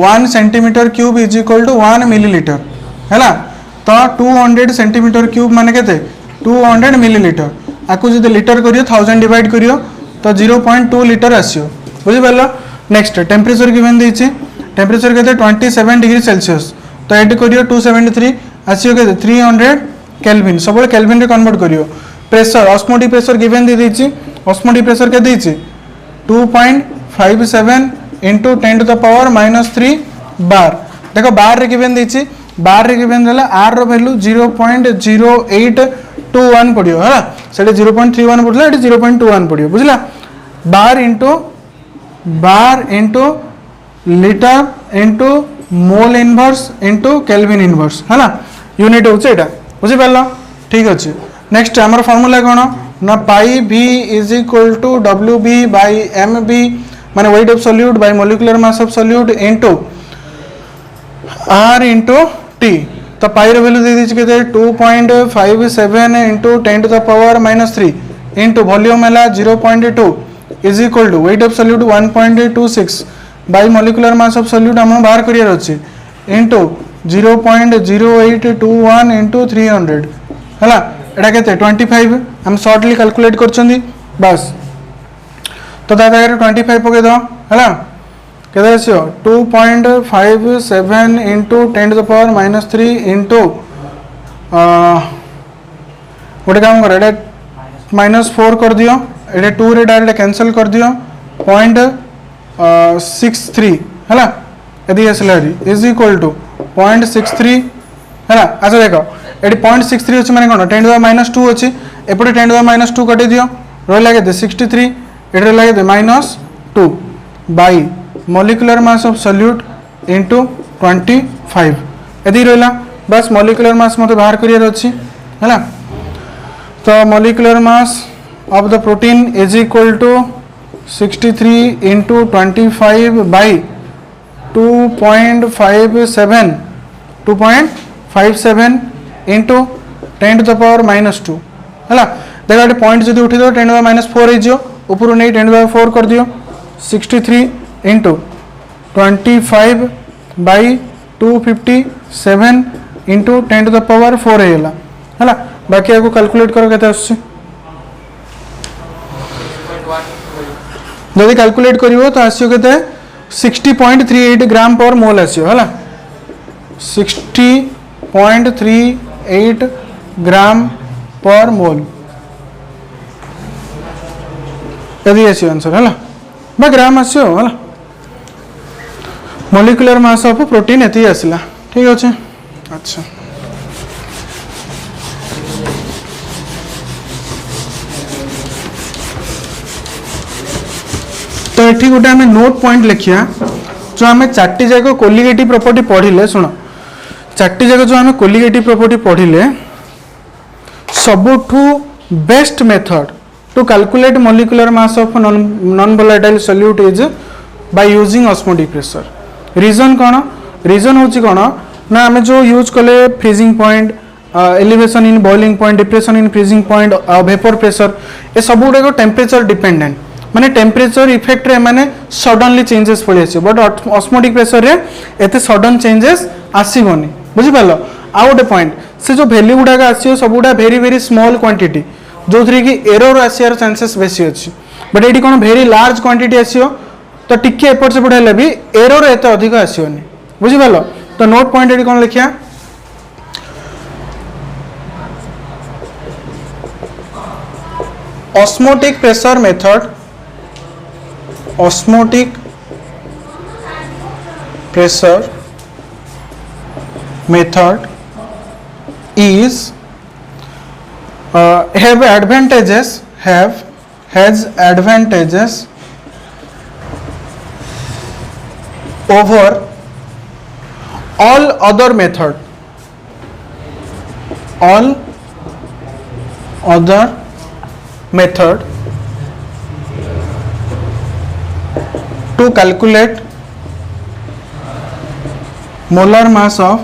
1 centimetre cube is equal to 1 millilitre हैला तो 200 सेंटीमीटर क्यूब माने केते 200 मिलीलीटर आकु जदि लीटर करियो 1000 डिवाइड करियो तो 0.2 लीटर आसियो बुझि परलो नेक्स्ट टेंपरेचर गिवन दैछि टेंपरेचर केते 27 डिग्री सेल्सियस तो ऐड करियो 273 आसियो केते 300 केल्विन सबले केल्विन रे कन्वर्ट करियो प्रेशर ऑस्मोटिक प्रेशर गिवन दे दैछि ऑस्मोटिक प्रेशर के दैछि 2.57 into 10 to the power minus 3 bar देखो बार रे गिवन दैछि बार रे गिवन देला r रो वैल्यू 0.0821 पडियो हला सेटे 0.31 पडला एटे 0.21 पडियो बुझला bar into litre into mole inverse into kelvin inverse हला यूनिट होछ एटा बुझि परलो ठीक अछि नेक्स्ट हमर फार्मूला कोन ना pi v is equal to wb by mb माने weight of solute by molecular mass of solute into r into t तो pi रो वैल्यू दे दिछ केते 2.57 into 10 to the power -3 into volume हला 0.2 is equal to weight of solute 1.26 by molecular mass of solute हम बाहर career अछि into 0.0821 into 300 हला एटा केते 25 हम शॉर्टली कैलकुलेट करछंदी बस तो दादा 25 पके दो हला केते आसियो 2.57 into 10 to the power -3 into गोटे काम कर एटा -4 कर दियो एटा 2 रे डायरेक्ट कैंसिल कर दियो 0.63 हला यदि असला इज इक्वल टू 0.63 हला अच्छा देखो एटी 0.63 अछि माने कोन 10 टू द -2 अछि एपटे 10 टू द -2 कटि दियो रहला के 63 एटे लागे -2 by molecular mass of solute into 25 यदि रहला बस मॉलिक्यूलर मास मते बाहर करियर अछि हैला तो molecular mass of the protein is equal to 63 into 25 by 2.57 into 10 to the power -2 हैला देखा पॉइंट जदि उठी दो 10 टू द -4 हे जियो ऊपर नहीं 10 टू द 4 कर दियो 63 into 25 by 257 into 10 to the power 4 हेला हैला बाकी आको कैलकुलेट करो केते आछी जदि कैलकुलेट करिवो तो आसियो केते 60.38 ग्राम पर मोल आसियो हैला 60.38 ग्राम पर मोल यदि आसियो आंसर हैला बा ग्राम आसियो हैला मॉलिक्यूलर मास ऑफ प्रोटीन एति आसिला ठीक अछि अच्छा तो ये गोटे आम नोट पॉइंट लिखिया जो आम चार्टी जाक कोलिगेटिव प्रॉपर्टी पढ़िले शुण चार्टी जाक जो आम कोलिगेटिव प्रॉपर्टी पढ़िले सबुठू best method to calculate molecular mass of non volatile solute is by using osmotic pressure reason कौन रीजन होची कौन ना आम जो यूज कले freezing point, elevation in boiling point, depression in freezing point, vapour pressure, ये सब गुड़ाक टेम्परेचर डिपेंडेंट, माने टेम्परेचर इफेक्ट रे माने सडनली चेंजेस पड़े आस, बट ऑस्मोटिक प्रेशर रे एते सडन चेंजेस आसीबनी, बुझी पालो। आउ गोटे पॉइंट, से जो वैल्यू गुड़ाक आसी सब गुड़ा वेरी वेरी स्मॉल क्वांटिटी, जो थी कि एरर आसार चांसेस बेसी अच्छी, बट ये कौन वेरी लार्ज क्वांटिटी आसो, तो टिके एपट सेपट हेले भी एरर एत अधिक आसोनी, बुझी पालो। तो नोट पॉइंट ये कौन लिखिया, osmotic pressure method, osmotic pressure method is has advantages over all other method, all other method to calculate molar mass of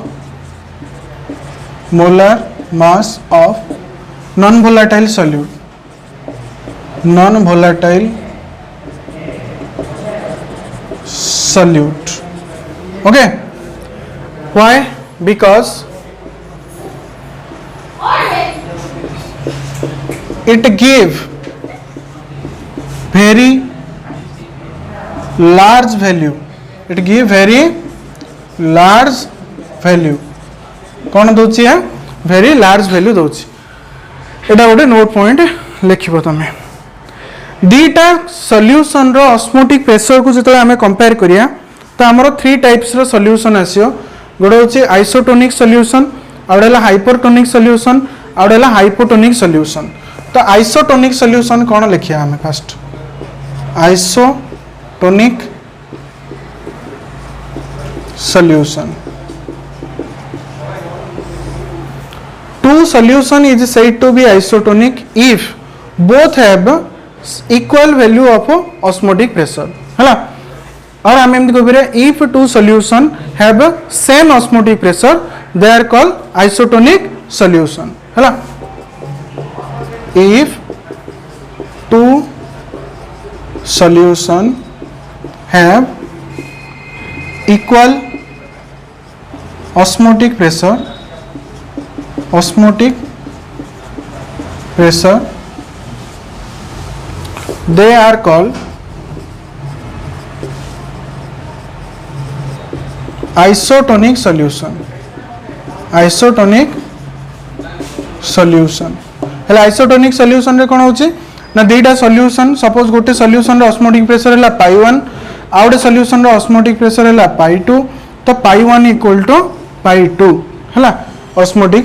non-volatile solute, okay. Why? Because it give very large value, it give very large value, कौन दूची है very large value दूची। एटा गोटे note point लिखिबो तमे। दीटा solution रो osmotic pressure को जतले हमें compare करिया तो हमरो 3 types रो solution आसियो, गोटे होची आइसोटोनिक सॉल्यूशन, आउडेला हाइपरटोनिक सॉल्यूशन, आउडेला हाइपोटोनिक सॉल्यूशन। तो आइसोटोनिक सॉल्यूशन कौन लिखिया हमें first, isotonic solution, two solution is said to be isotonic if both have equal value of osmotic pressure, है और आम एमती कह if two solution have same osmotic pressure they are called isotonic solution, है if two solution have equal osmotic pressure they are called isotonic solution, हेला isotonic solution रे कोन होची ना दीटा सॉल्यूशन, सपोज गोटे सॉल्यूशन रे ऑस्मोटिक प्रेशर हैला पाई 1 आ गोटे सॉल्यूशन रे ऑस्मोटिक प्रेशर हैला पाई 2, तो पाई 1 इक्वल टू पाई 2 हैला ऑस्मोटिक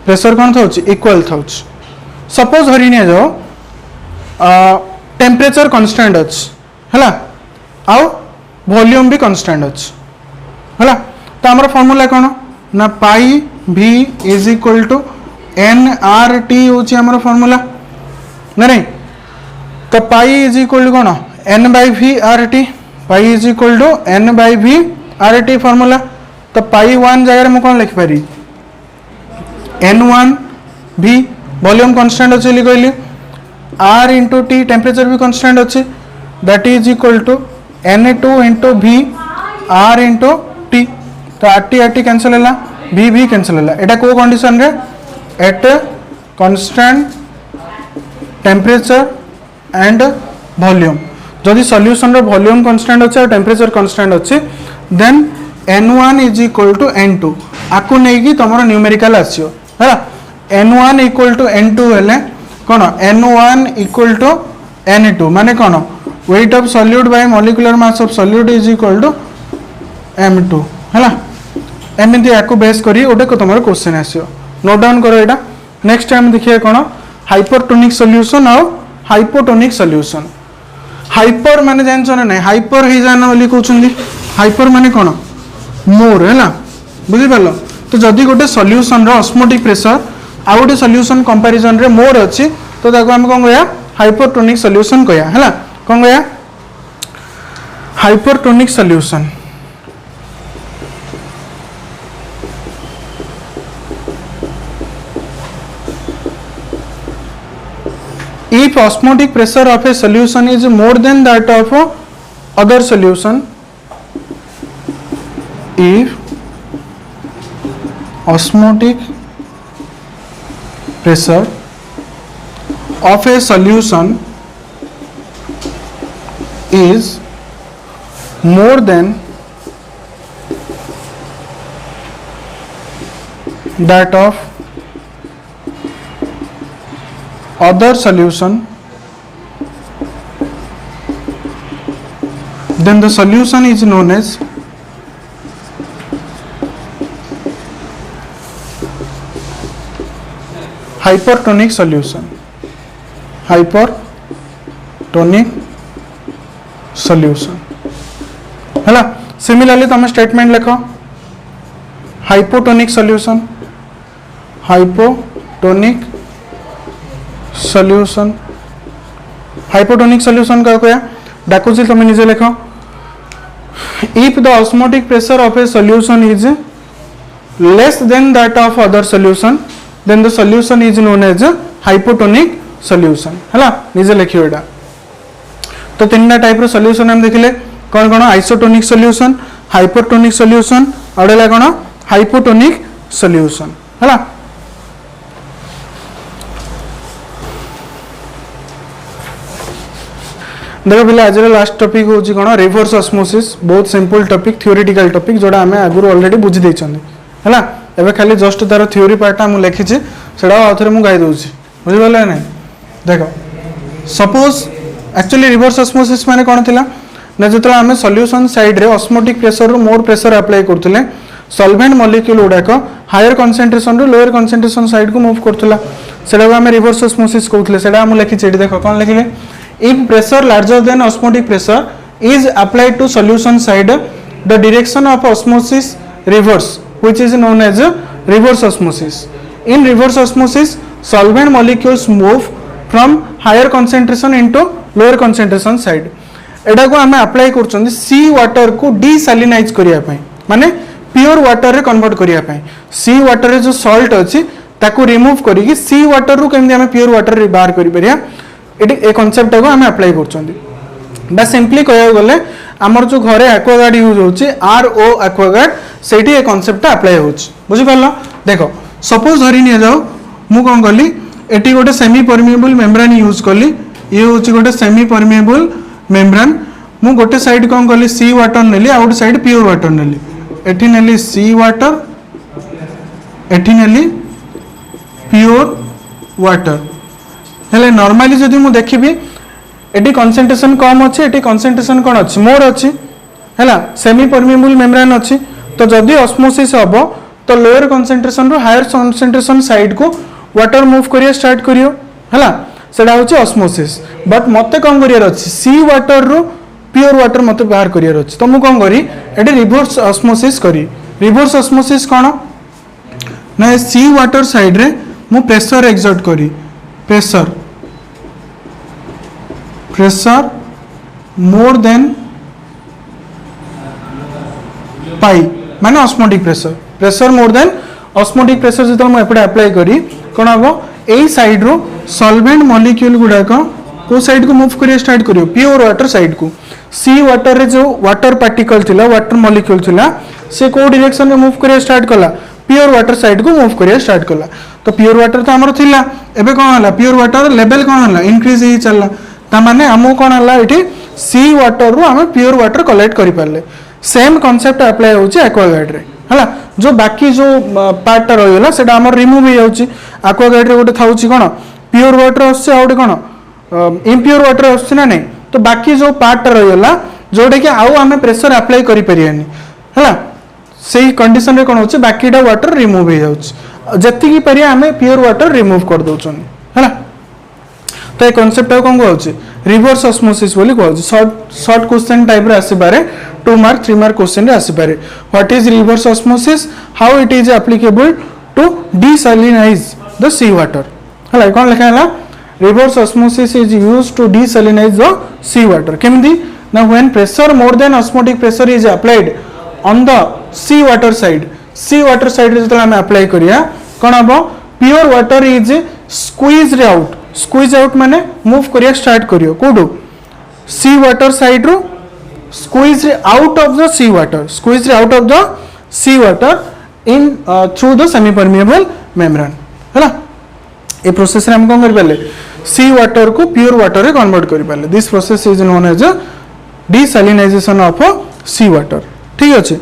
प्रेशर कोन थाउची इक्वल थाउची। सपोज हरिनिया जाओ टेम्परेचर कांस्टेंट अछि हैला आ वॉल्यूम भी कांस्टेंट अछि हैला, तो हमर फार्मूला कोन ना pi v is equal to nRT होची हमर फार्मूला ना नहीं, तो पाई इज इक्वल टू कोन n by v RT, pi is equal to n by v RT formula. तो पाई 1 जगह में कोन लिख पारी n1 v वॉल्यूम कांस्टेंट अछि लिख कहली, r into t टेम्परेचर भी कांस्टेंट अछि, that is equal to n2 into v r into t, तो RT कैंसिल हैला, v कैंसिल हैला। एटा को कंडीशन रे at constant temperature and volume, जदि सॉल्यूशन रो वॉल्यूम कांस्टेंट अछि और टेम्परेचर कांस्टेंट अछि then n1 is equal to n2 आकु नै कि तमरो न्यूमेरिकल आसियो हैला, n1 इक्वल टू n2 हेले कोन n1 इक्वल टू n2 माने कोन weight of solute by molecular mass of solute is equal to m2 हैला। एमिति आकु बेस करी ओटे को तमरो क्वेश्चन आसियो, नोट डाउन करो एटा। नेक्स्ट टाइम देखिए कोन हाइपरटोनिक सॉल्यूशन और हाइपोटोनिक सॉल्यूशन। हाइपर माने जानछो ना, हाइपर हे जाना बोली कहउछंदी, हाइपर माने कोन मोर हैला, बुझि पालो। तो जदि गोटे सॉल्यूशन रो ऑस्मोटिक प्रेशर आ गोटे सॉल्यूशन कंपैरिजन रे मोर अछि तो ताको हम कोन कहया हाइपरटोनिक सॉल्यूशन कहया हैला, कोन कहया hypertonic solution. if osmotic pressure of a solution is more than that of other solution, if osmotic pressure of a solution is more than that of other solution, then the solution is known as hypertonic solution. Hypertonic solution है। Similarly तुम statement लिख hypotonic solution, hypotonic solution, hypotonic solution का क्या डाकुची तुम निजे लिख, if the osmotic pressure of a solution is less than that of other solution then the solution is known as hypotonic solution है। निजे लिखियो एटा। तो तीन टाइप रो सॉल्यूशन हम देखिले कौन कौन, आइसोटोनिक सॉल्यूशन, हाइपरटोनिक सॉल्यूशन और एला कौन हाइपोटोनिक सॉल्यूशन है। देखो पिला आज लास्ट टॉपिक होची कोन रिवर्स ऑस्मोसिस। बहुत सिंपल टॉपिक, थ्योरेटिकल टॉपिक जोड़ा आमे आगुर ऑलरेडी बुझी देछन हैला। एबे खाली जस्ट तार थ्योरी पार्टा मु लिखि छी सेडा आथरे मु गाई दोची, बुझि बोले नै। देखो सपोज एक्चुअली रिवर्स ऑस्मोसिस माने कोन थिला ना, जो आम सॉल्यूशन साइड रे ऑस्मोटिक प्रेशर रो मोर प्रेशर अप्लाई करथले, सॉल्वेंट मॉलिक्यूल गुडाक हायर कंसंट्रेशन रो लोअर कंसंट्रेशन साइड को मूव करथला, सेडा आम रिवर्स ऑस्मोसिस कहथले। सेडा हम लिखि छी, देखो कोन लिखिले, if pressure larger than osmotic pressure is applied to solution side the direction of osmosis reverse which is known as reverse osmosis. In reverse osmosis solvent molecules move from higher concentration into lower concentration side. एटा को आम apply कर सी water को डिसैलिनाइज करने, माने pure water रे convert करने। सी water रे जो सॉल्ट अच्छी ताको रिमूव करके सी वाटर रू केमती आम प्योर वाटर रे बाहर कर परिया, ए कांसेप्ट को आम अप्लाई कर। सिंपली कह गले आमर जो घरे एक्वागार्ड यूज होची RO एक्वागार्ड, सेठी ए कांसेप्ट अप्लाई होची, बुझि पारलो। देखो सपोज धरि नि जाओ मु कोन कली, एटी गोटे सेमी परमिएबल मेम्ब्रेन यूज कली, ये होची गोटे सेमी परमिएबल मेम्ब्रेन। मु गोटे साइड कौन कली सी वाटर नेली, आउट साइड प्योर वाटर नेली, एठी नेली सी वाटर, एठी नेली प्योर वाटर हेले। नॉर्मली जदि मु देखिबी एटी कंसंट्रेशन कम अछि, एटी कंसंट्रेशन कोन अछि मोर अछि हैला, सेमी परमिएबल मेम्ब्रेन अछि। तो जदि ऑस्मोसिस हबो तो लोअर कंसंट्रेशन रो हायर कंसंट्रेशन साइड को वाटर मूव करिया स्टार्ट करियो हैला, सेडा होची ऑस्मोसिस। बट मते कौन करियर अछि, सी वाटर रो प्योर वाटर मते बाहर करियर अछि, तो मु कौन करी एटी रिवर्स ऑस्मोसिस करी। रिवर्स ऑस्मोसिस कोन ना, सी वाटर साइड रे मु प्रेशर एक्सर्ट करी, pressure pressure more than pi माने osmotic pressure, pressure more than osmotic pressure जतो मु एपडे अप्लाई करी कोन हबो, ए साइड रो सॉल्वेंट मॉलिक्यूल गुडा को साइड को मूव करिया स्टार्ट करियो प्योर वाटर साइड को। सी वाटर रे जो वाटर पार्टिकल थिला, वाटर मॉलिक्यूल थिला, से को डायरेक्शन में मूव करिया स्टार्ट कला, प्योर वाटर साइड को मूव करिया स्टार्ट कला। तो प्योर वाटर तो हमर थिला, एबे कोन हला प्योर वाटर लेवल कोन हला इंक्रीज ही चलला, ता माने हमो कोन हला एठी सी वाटर रो हम प्योर वाटर कलेक्ट करि पारले। सेम कांसेप्ट अप्लाई होची एक्वागार्ड रे हला। जो बाकी जो पार्ट रहिला सेटा हमर रिमूव हो जाउची। एक्वागार्ड रे गोटे थाउची कोन प्योर वाटर आसे, आ गोटे कोन इम्प्योर वाटर आसे ना नहीं, तो बाकी जो पार्ट रहिला जोडे के आउ हमें प्रेशर अप्लाई करि परियानी हला, सेही कंडीशन रे कोन होची बाकीटा वाटर रिमूव हो जाउची, जत्ती की परिया हमें प्योर वाटर रिमूव कर दोछन हला। तो ए कांसेप्ट कोन कहउची रिवर्स ऑस्मोसिस बोली कहउची। शॉर्ट क्वेश्चन टाइप रे आसी पारे, 2 मार्क 3 मार्क क्वेश्चन रे आसी पारे। What is reverse osmosis, how it is applicable to desalinise the sea water हला। कोन लिखा हला, reverse osmosis is used to desalinise the sea water. केमदी ना, when pressure more than osmotic pressure is applied on the sea water side, sea water side रे जतला हम apply करिया कोन हबो, pure water is squeezed out squeeze out माने move करिया स्टार्ट करियो कोडू सी वाटर साइड रो squeeze out of the sea water, squeeze out of the sea water in through the semi permeable membrane हैला। ए प्रोसेस रे हम कोन करि पाले सी वाटर को प्योर वाटर रे कन्वर्ट करि पाले। This process is known as desalinisation of sea water. ठीक अछि,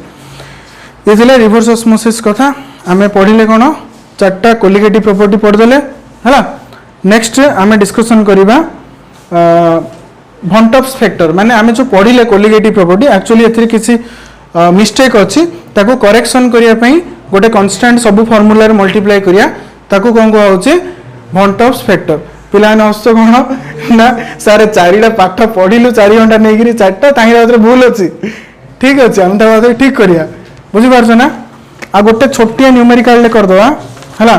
ये थिले रिवर्स ऑस्मोसिस कथा आमे पढिले कोन चारटा कोलिगेटिव प्रॉपर्टी पढ देले हैला। नेक्स्ट आमे डिस्कशन करिबा von Topps फैक्टर माने आमे जो पढिले कोलिगेटिव प्रॉपर्टी एक्चुअली एथिरे किसी मिस्टेक अछि ताको करेक्शन करिया पई गोटे कांस्टेंट सब फार्मूला रे मल्टीप्लाई करिया ताको कोन को होचे von Topps फैक्टर। पिलान हस्तो कोन ना सारे चारिटा पाठ पढिलु 4 घंटा नै गिरी चारटा ताहिरा भीतर भूल अछि। ठीक अछि, हम ता बात ठीक करिया बुझि पारछ ना। आ गोटे छोटिया न्यूमेरिकल ले कर दवा हैला।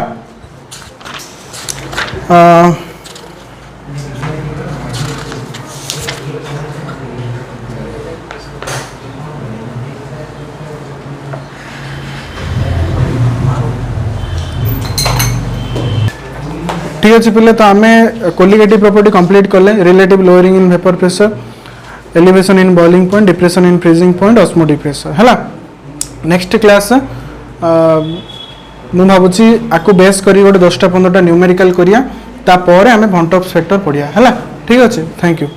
ठीक अच्छे पे तो आम कोलिगेटिव प्रॉपर्टी कंप्लीट कले relative lowering in vapour pressure, elevation in boiling point, depression in freezing point, osmotic pressure हैला। नेक्स्ट क्लास मु भावुची आकु बेस करी गोटे 10-15टा न्यूमेरिकल करिया तापर आमे von Topps फैक्टर पढ़िया हैला। ठीक अच्छे, थैंक यू।